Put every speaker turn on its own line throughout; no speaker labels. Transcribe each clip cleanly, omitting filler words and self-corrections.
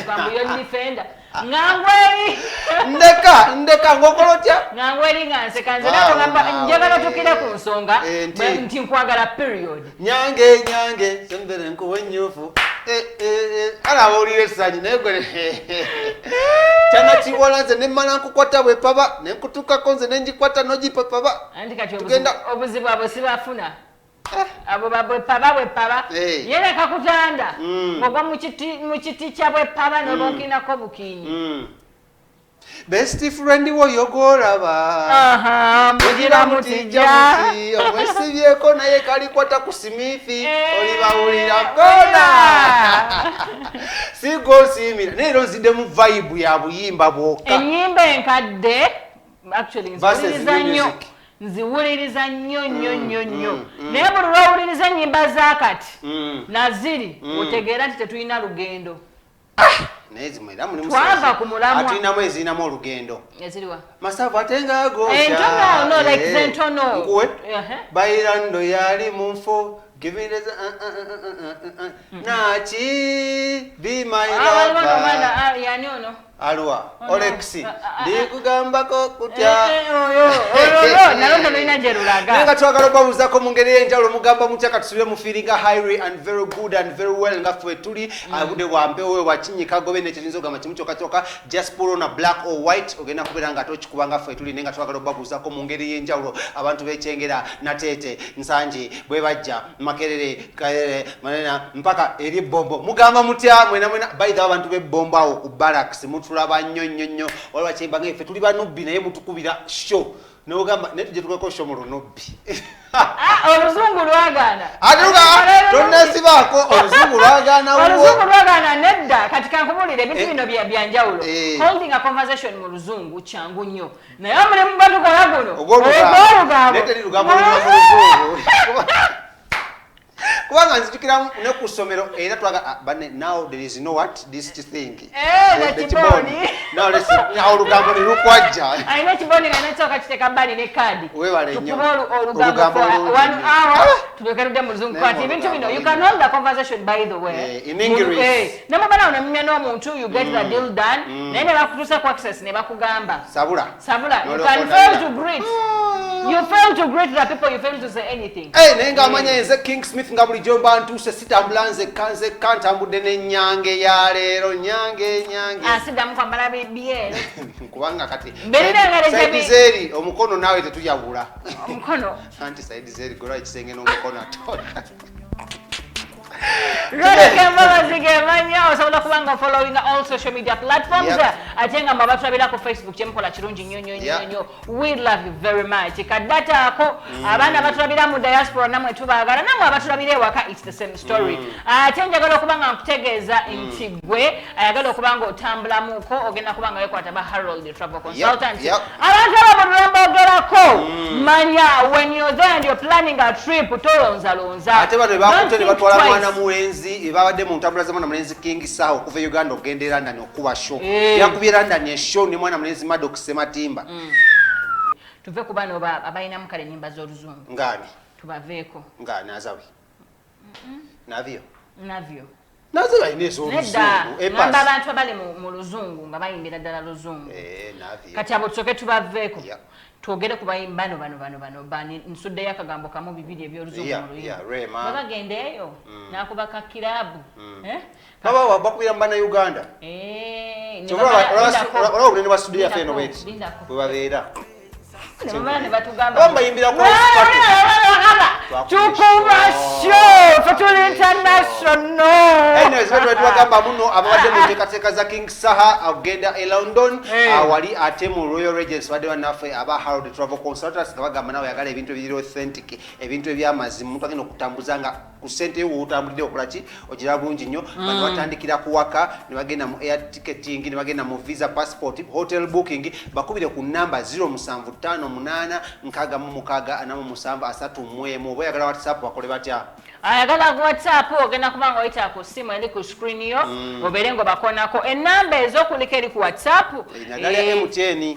kwambu yo defender ngangweli
ndeka ngokolotya
ngangweli nganse kanze nato ngamba njagala tukira ku nsonga nti nkwagala period
nyange sembere nkuwe nyofu alawulire sanyi naye gwe cyana kiwola nze nemmala nkukwata bwe paba nenkutukako nze nenjikwata nogipapaba
andi kati obuzibu abo sibafuna abo babwe paba yene kakutanda ngogwa mu kiti kya bwe paba nobokinako bukinyi
best friend wo yogolaba
mugira mutija
omwesibyeko naye kalikwata ku simithi olibawulira kona sigosimira nero nzidde mu vibe ya buyimba bwoka
enyimba enkadde actually nziwuliriza nnyo naye buli lwawuliriza ennyimba zakati naziri otegeera nti tetulina lugendo twava ku mulamwa
atulinamu ezirinamu olugendo
eziriwa
masavu ate ngagosha
entono like zentono
nkuwe bayirando yali mu nfo nachi be my lover
yani ono
alwa Olexi ndikugambako kutya
nalondo lina jerulaga
nenga twagala babuzako mu ngeri y'enjawulo mugamba mutya katusubire mu feeling highly and very good and very well nga ffe tuli abude wampe we wakinyika gobe nekirinzo gama kimu kyokatoka just pull on a black or white ogenda kubeera nga tokikubanga ffe tuli nenga twagala babuzako mu ngeri y'enjawulo abantu bekyengera natete nsanji bwe bajja makerere kayere manena mpaka eri bombo mugamba mutya mwena by the abantu be bombo awo ku barracks tulaba nnyo waliwo kyemba ngeffe tuli banubbi naye mutukubira show nogamba naye tujje tukeko show mu lunubbi
oluzungu lwagaana
tonnasibaako oluzungu
lwagaana nedda kati kankubulira ebintu bino byanjawulo holding a conversation mu luzungu kyangu nnyo naye omulimu batukola guno
ogwolugambo kubanga nzijukira ne ku ssomero era twaga now there is no what this thing now let's now olugambo ne lukwajja
ayina kiboni nga natoka kiteka bali ne kadi
webale nnyo
olugambo 1 hour tubekerudde mu luzungu kwati ebintu bino you can hold the conversation by the way
in English
namabala onamenya n'omuntu you get the deal done naye ne bakutusa ku access ne bakugamba sabula you can fail to greet you fail to greet the people you fail to say anything
nenga amanya yenze King Smith nga buli jomba ntuse sitambulanze kanze kantambudde n'ennyange ya leero nyange
asidamu kwambala bibyero
kubanga kati
Saidi
Zeri omukono nawe tetuyawula
omukono
anti Saidi Zeri gola ekisenge n'omukono atona
osobola kubanga following all social media platforms ate nga mbabatulabira ku Facebook kyemukola kirungi nnyo we love you very much kadata ako abaana batulabira mu diaspora namwe tubaagala namwe abatulabira ewaka it's the same story ate njagala okubanga nkutegeeza nti gwe ayagala okubanga otambulamuko ogenda kubanga wekwata ba Harold the travel consultant abantu abamulombogerako manya when you're there and you're planning a trip tolonzalonza
ate bano bakute ne batwala mwana mulenzi babadde mu ntambula z'amwana mulenzi King Saho okuva Uganda ogenda London okuba show yakubye London ye show ne mwana mulenzi Maddox Sematimba
tuve ku bano abayina mu kale nyimba z'oluzungu
ngani
tubaveeko
ngani azawi navyo nazo bayine z'oluzungu
namba abantu abali mu luzungu nga bayimbira ddala luzungu
navyo
kati abo tusoke tubaveeko twogere ku bayimbano bano nsuddeyo akagambo kamu bibiri ebyoluzungu mu luyimba babagenda eyo nakuba ka kirabu
baba bakubira mu bana Uganda olaba obunene bwa studio yaffe eno bweti bwe babeera bayimbira ku
tukuba show Fatul International
anyways bagamba muno ababadde mu nteekateeka za King Saha agenda e London wali ate mu Royal Regents badde bannaffe aba Harold Travel Consultants nga bagamba nawe yagala ebintu ebiri authentic ebintu ebyamazimu omuntu agenda okutambuza nga ku ssente yo otambulidde okola ki ogira bulungi nnyo bano batandikira kuwaka ne bagenda mu air ticketing ne bagenda mu visa passport hotel booking bakubire ku namba 0758 646 oba oyagala WhatsApp bakole batya
ayagala WhatsApp ogenda kubanga oyita ku simu eri ku screen yo obeere ngo bakonako enamba ez'okulika eri ku WhatsApp
nagala MTN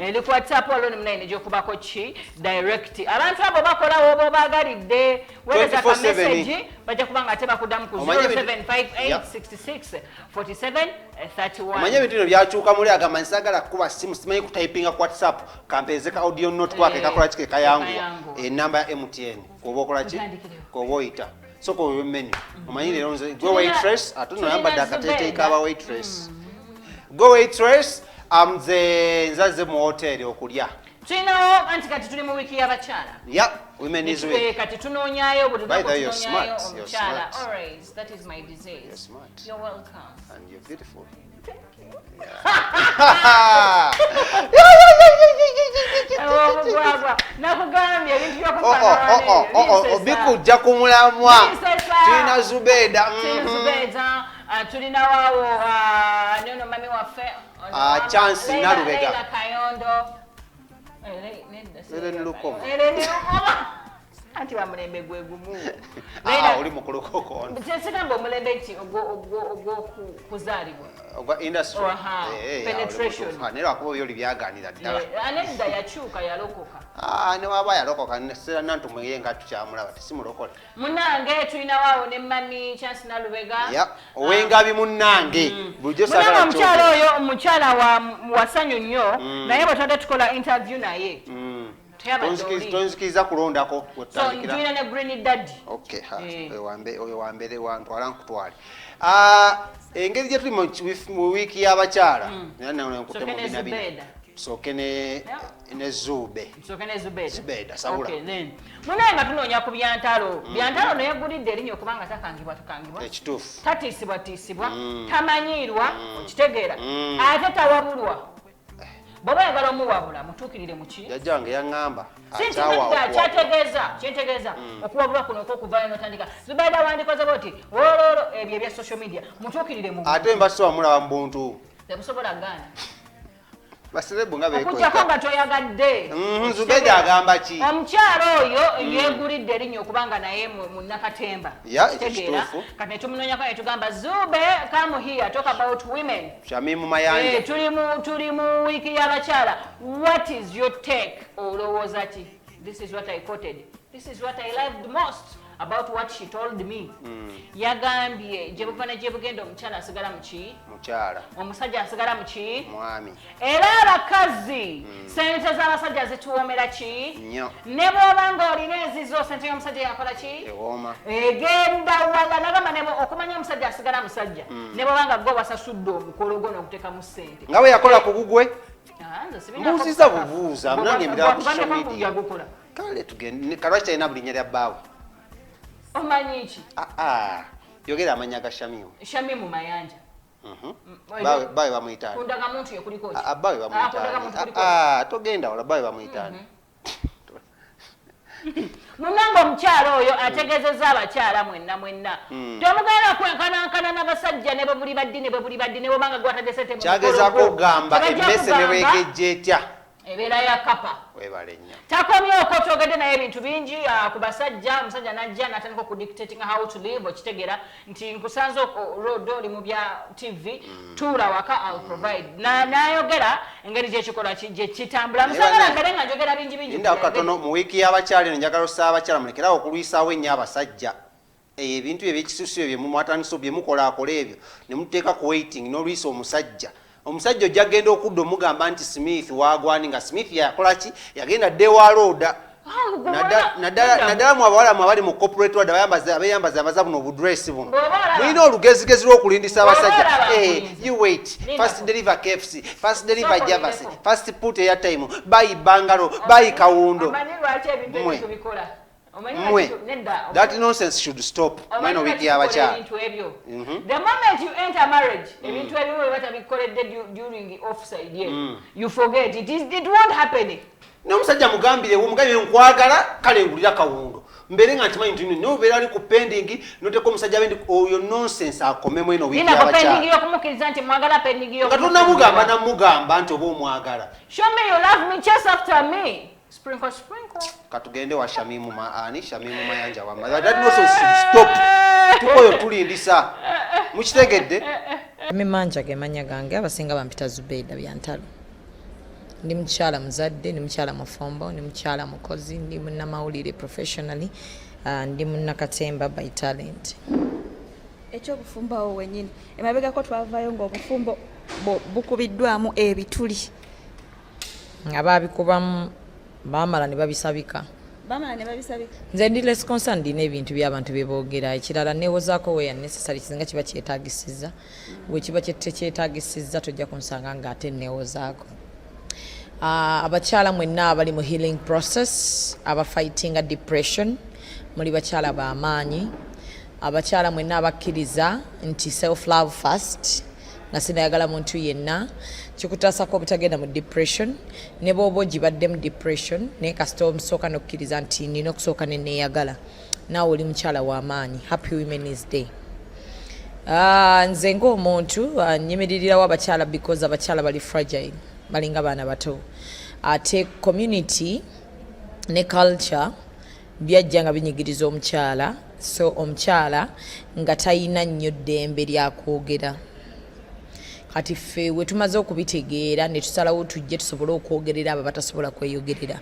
eri ku WhatsApp alo ne mnaine gyokubako ki direct abantu abo bakola obo bagalidde weereza ka message bajja kubanga ate bakuddamu ku 0758664731
omanye ebintu bino byakyuka muli agamba nsagala kuba simu simanyi ku typinga ku WhatsApp kampeze ka audio note kwake kakola kike kayanguwa enamba ya MTN kuba okola ki kuba oyita soko menu omanyi lero nze go waitress atuno yamba dakatete ikaba waitress go waitress nzaze mu hotel okulya
tulinawo anti kati tuli mu wiki y'abakyala
women is week
kati tunoonyayo buli lunaku
you're
tunoonyayo
smart.
omukyala always that is my disease
You're smart.
You're welcome
and you're beautiful.
nakugambye ebintu byokupanga
bikujja ku mulamwa tulina Zubeda
tulinawawo neno mami waffe
Chance Nalubega
Kayondo anti bamulembe gwe gumu
oli mukulukoko
kyesigamba omulembe nti ogwokuzaalibwa
ogwa industry
penetration
nera wakuba byoli byaganira ddala
anedda yakyuka yalokoka
ne waba yalokoka sera nantu mweyenga tukyamulaba tisimulokole
munange tulinawo ne mami Chance Nalubega
owengabi munange bulijjo
sagala omukyala oyo omukyala wasanyu nnyo naye bwe twadde tukola interview naye
tonzikiriza kulondako
tulina ne Green Daddy
oyo wambere wantwala nkutwale engeri gye tuli mu wiiki y'abakyala tusooke ne Zubeda sabula
munaye nga tunoonya ku byantalo naye gulidde erinnya okubanga takangibwa
ekituufu
tatiisibwa tamanyiirwa okitegeera ate tawabulwa bw'oba yagala omuwabula mutuukirire mu ki
jajjange yaŋŋamba
kyentegeeza okuwabulwa kuno okwokuvaayo n'otandika Zubeda wandikoze boti ololo ebyo ebya social media mutuukirire mu
ate mbasiba mulaba mu buntu
tebusobola gaana
basirebu nga
okujjako nga toyagadde
Zubeda agamba ki
omukyala oyo yeegulidde erinnya okubanga naye mu Nakatemba tegeera kati ne tumunoonyako ne tugamba Zube come here talk about women
Shamim Mayanja
tuli mu wiiki y'abakyala what is your take olowooza ki this is what I quoted this is what I loved most about what she told me yagambye gye buva ne gye bugenda omukyala asigala muki omusajja asigala muki
mwami
era abakazi sente z'abasajja zituwoomera ki ne bw'oba ng'olina enzizo sente y'omusajja yakola ki egenda wanga nagamba okumanya omusajja asigala musajja ne bw'oba nga gwe wasasudde omukolo gwo n'okuteekamu ssente
nga bwe yakola ku bugwe mbuuziza bubuuza munange emirala ku social media kale tugende kalwaki talina bulinnya lya bbaawe
omanyi ki
yogera amanya ga Shamim
Mayanja
bawe bamuyitaani
kundaga muntu ye kuliko ki
bawe bamuyitaani togenda wala bawe bamuyitaani
munange omukyala oyo ategezezza abakyala mwenna tomugenda kwenkanankana n'abasajja ne bwe buli baddi ne bwobanga gwatadde sente
kyagezaako okugamba emmese ne bwegejja etya
ebeera ya kapa
webale nnyo
takomyeko twogedde naye ebintu bingi ku basajja omusajja najja n'atandika okudictating how to live okitegeera nti nkusanze road oli mu bya TV tuula waka I'll provide n'ayogera engeri gyekikola gye kitambula musagala mbere nga njogera bingi
ndawo katono mu wiiki y'abakyala eno njagala osaba abakyala mulekerawo okulwisaawo ennyo abasajja ebintu ebyekisusu ebyo mumwatandisa bye mukola akola ebyo ne muteeka ku waiting n'olwisa omusajja ojja genda okudda omugamba nti Smith wagwani nga Smith yakola ki yagenda ddewa looda naddala mu abawala abali mu corporate road abeyambaza abaza buno obudresi buno mulina olugezigezi lw'okulindisa abasajja you wait first deliver KFC first deliver Javas first put airtime buy bangalo buy kawundo that nonsense should stop mweno wiki y'abakyala
the moment you enter marriage ebintu ebimu bwe batabikoledde during offside you forget it won't happen
n'omusajja mugambire nkwagala kale ngulira kawundo mbere nga ntimanyi nti nobeera ali ku pending noteka omusajja bendi oyo nonsense akome mweno wiki y'abakyala nga tonamugamba nti oba omwagala
show me you love me chase after me sprinkle
katugende wa Shamim Mayanja wa that no stop tukoyo tulindisa mukitegedde
Mimanja ge manya gange abasinga bampita Zubeda byantalo ndi mchala mzadde ndi mchala mufombo ndi mchala mukozi ndi munnamawulire professionally ndi munnakatemba by talent.
Ekyobufumbawo wenyini emabegako twavayo ng'obufumbo bukubiddwamu ebituli
abaabikubamu baamala ne babisabika. Nze ndi less concerned ndina ebintu by'abantu bye boogera ekirala neewozaako we necessary kizinga kiba kyetaagisizza bwe kiba kyetaagisizza tojja kunsanga ng'ate neewozaako. Abakyala mwenna abali mu healing process abafightinga depression muli bakyala b'amaanyi. Abakyala mwenna abakkiriza nti self love first nga sinayagala muntu yenna kikutaasako obutagenda mu depression ne bw'oba ogibadde mu depression naye kasita omusooka n'okkiriza nti nina okusooka ne neeyagala naawe oli mukyala w'amaanyi. Happy Women's Day. Nze ng'omuntu nnyimiririrawo abakyala because abakyala bali fragile balinga baana bato ate community ne culture byajja nga binyigiriza omukyala so omukyala nga talina nnyo ddembe lyakwogera. Kati ffe we tumaze okubitegeera ne tusalawo tujje tusobole okwogerera abo batasobola kweyogerera.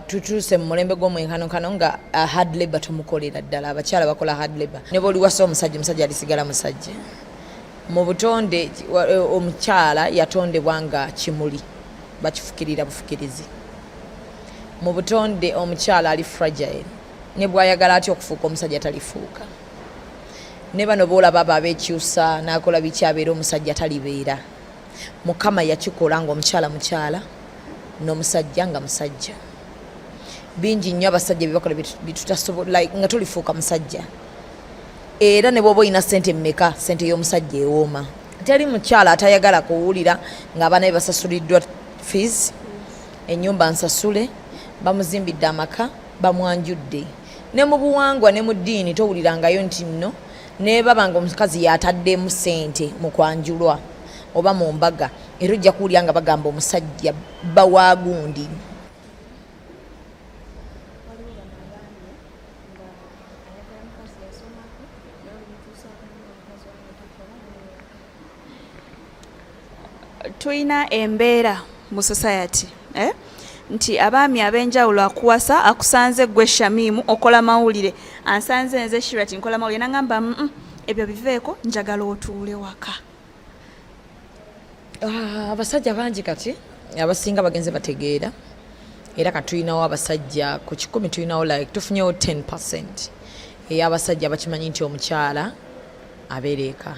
Tutuuse mu mulembe gw'omwenkanonkano nga hard labor tumukolera ddala abakyala bakola hard labor ne bw'oli wasa omusajja alisigala musajja. Mu butonde omukyala yatondebwa nga kimuli bakifukirira bufukirizi. Mu butonde omukyala ali fragile ne bw'ayagala atya okufuuka omusajja talifuuka. Ne bano boolaba abo abeekyusa n'akola biki abeera omusajja talibeera. Mukama yakikola ng'omukyala mukyala n'omusajja nga musajja. Bingi nnyo abasajja bye bakola bitutasobola nga tolifuuka musajja. Era ne bw'oba olina ssente mmeka ssente y'omusajja ewooma. Teri mukyala atayagala kuwulira ng'abaana be basasuliddwa fees, ennyumba nsasule, bamuzimbidde amaka, bamwanjudde. Ne mu buwangwa ne mu ddiini towulirangayo nti nno ne baba nga omukazi yataddemu ssente mu kwanjulwa oba mu mbaga era ojja kuwulira nga bagamba omusajja bawaagundi.
Tuyina embeera mu society nti abaami ab'enjawulo akuwasa akusanze gwe Shamimu okola mawulire ansanze nze Shirat nkola mawulire nangamba ebyo biveeko njagala otuule waka.
Abasajja bangi kati abasinga bagenze bategeera era katulinawo abasajja ku 100 tulinawo like tufunyewo 10% ey'abasajja abakimanyi nti omukyala abeera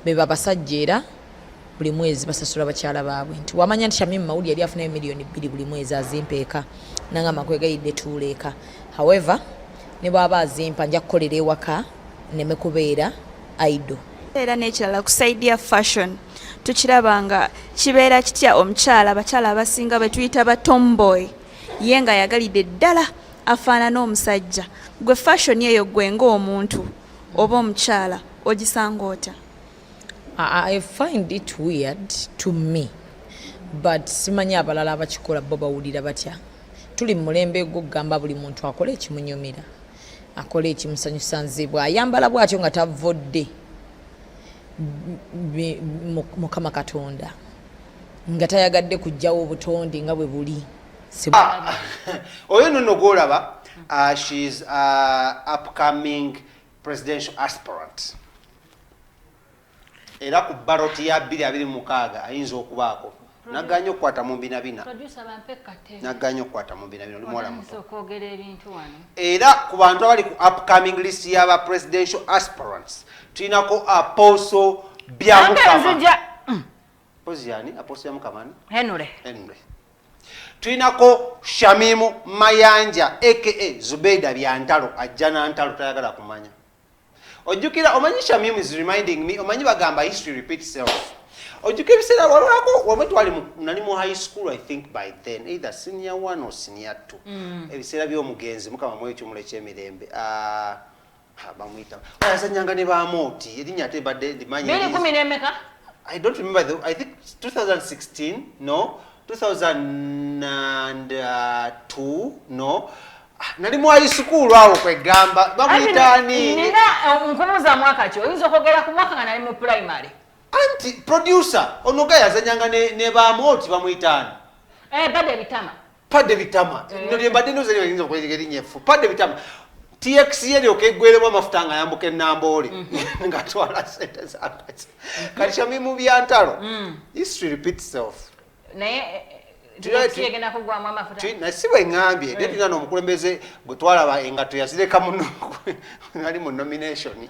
beba basajja era buli mwezi basasula bakyala baabwe nti wamanya nti Shamim Mayanja yali afuna milioni 2 buli mwezi azimpeeka nanga makwegayidde tuuleeka. However ne bwaba azimpa nja kukolera ewaka neme kubeera idle.
Era n'ekirala ku side ya fashion tukiraba nga kibeera kitya omukyala abakyala abasinga be tuyita ba tomboy ye nga yagalidde ddala afaanana omusajja. Gwe fashion eyo gwe ng'omuntu oba omukyala ogisanga ota?
I find it weird to me, but simanyi abalala abakikola bo bawulira batya. Tuli mu mulembe gw'okugamba buli muntu akola ekimunyumira, akola ekimusanyusa nze bw'ayambala bw'atyo nga tavodde Mukama Katonda nga tayagadde kujjawo obutonde nga bwe buli.
Oyo nno gw'olaba she's upcoming presidential aspirant. Era ku ballot ya 2026 ayinza okubaako naganya okukwata mu binabina naganya okukwata mu binabina oli muwala muto era ku bantu abali ku upcoming list y'aba presidential aspirants tulinako Apostle Byamukama Poziani Apostle Byamukama
Henry
tulinako Shamim Mayanja aka Zubeida Byantalo ajja na ntalo tayagala kumanya. Ojukira omanyi Shamim is reminding me omanyi bagamba history repeats itself. Ojukira bisera walako wamwetu wali nani mu high school I think by then either senior 1 or senior 2. Ebisera by'omugenzi mukama mwecho muleke emirembe. Bamwita. Oyasanyanga ne bamoti erinnya tebadde limanyi.
2010
I don't remember I think 2016 no 2002 no. Nali mu high school awo kwegamba bamwitani
nina nkumuza mwaka ki oyinza okwogera ku mwaka nga nali mu primary
anti producer onoga yazanyanga ne bamoti bamuyitana
Padde
bitama no lyembadde ndoze lyinza okwegera erinyefu padde bitama TX yeli okegweremu amafuta nga yambuka ennambooli ngatwala sente zakati kati Shamim byantalo history repeats itself nasiba eŋambye ne tulina n'omukulembeze gwe twalaba engato yazireka muno ali mu nomination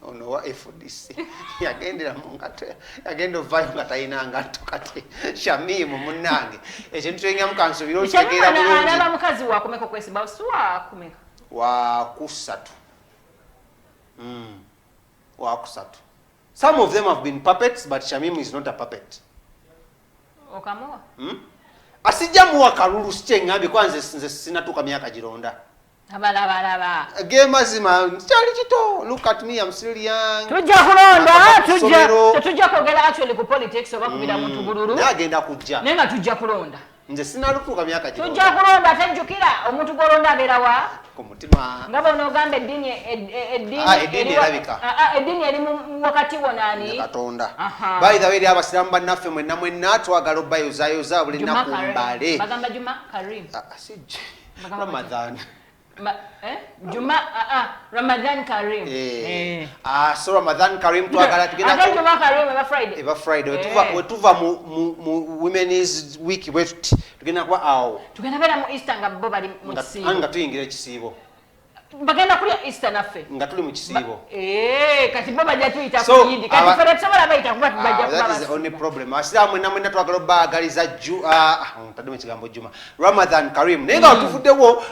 ono wa FDC yagendera mu ngato yagenda ovayo nga talina ngato kati Shamim munnange ekintu kyenyamu kansubira okitegeera bulungi
alaba mukazi wakumeka okwesimba siwakumeka
wakusatu wakusatu some of them have been puppets but Shamim is not a puppet
okamuwa
asijja muwa kalulu sikyengambe kwanze nze sinatuuka myaka gironda
abalaba
gemazima kyali kito look at me I'm still young
tujja kulonda tujja kwogera actually ku politics oba kubira muntu bululu
nagenda kujja
naye nga tujja kulonda
nze sinatuuka myaka gironda
tujja kulonda tajjukira omuntu golonda abeera wa
ku mutima
nga bonoogamba eddiini eri wakati wonani
katonda by the way eri abasiraamu bannaffe mwenna twagala obbayozayoza buli nnaku mbale
bagamba Juma Karim
Ramadan
Ramadan Karim
so Ramadan Karim twagala tugenda
Juma Karim eba
Friday wetuva mu Women's Week bwetuti tugenda kuba awo
tugenda beera mu Easter nga bo bali mu kisiibo
nga tuyingira ekisiibo
bagenda kulya Easter naffe
nga tuli mu kisiibo
kati bo bajja tuyita ku yindi kati fere tusobola bayita kuba tubajja kuba
that is the only problem asiraamu mwenna twagala obbaagaliza tadde mu kigambo Juma Ramadan Karim naye nga tuvuddewo